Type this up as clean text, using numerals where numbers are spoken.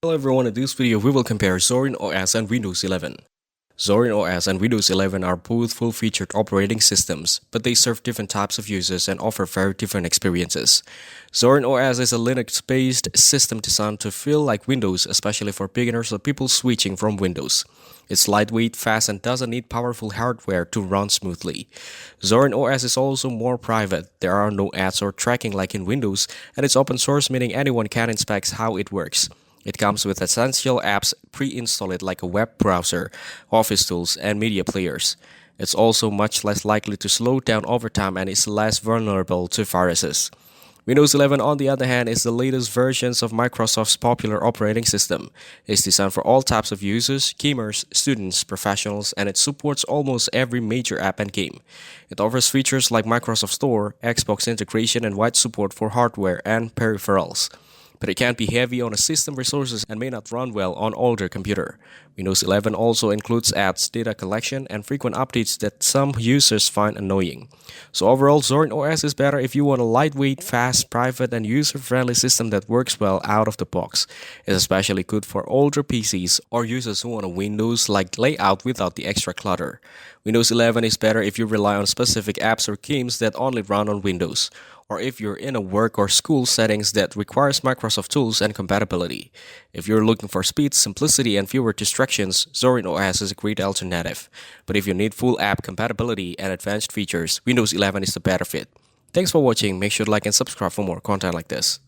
Hello everyone, in this video we will compare Zorin OS and Windows 11. Zorin OS and Windows 11 are both full-featured operating systems, but they serve different types of users and offer very different experiences. Zorin OS is a Linux-based system designed to feel like Windows, especially for beginners or people switching from Windows. It's lightweight, fast, and doesn't need powerful hardware to run smoothly. Zorin OS is also more private. There are no ads or tracking like in Windows, and it's open source, meaning anyone can inspect how it works. It comes with essential apps pre-installed like a web browser, office tools, and media players. It's also much less likely to slow down over time and is less vulnerable to viruses. Windows 11, on the other hand, is the latest versions of Microsoft's popular operating system. It's designed for all types of users, gamers, students, professionals, and it supports almost every major app and game. It offers features like Microsoft Store, Xbox integration, and wide support for hardware and peripherals. But it can be heavy on the system resources and may not run well on older computer. Windows 11 also includes apps, data collection, and frequent updates that some users find annoying. So overall, Zorin OS is better if you want a lightweight, fast, private, and user-friendly system that works well out of the box. It's especially good for older PCs or users who want a Windows-like layout without the extra clutter. Windows 11 is better if you rely on specific apps or games that only run on Windows, or if you're in a work or school settings that requires Microsoft tools and compatibility. If you're looking for speed, simplicity, and fewer distractions, Zorin OS is a great alternative. But if you need full app compatibility and advanced features, Windows 11 is the better fit. Thanks for watching. Make sure to like and subscribe for more content like this.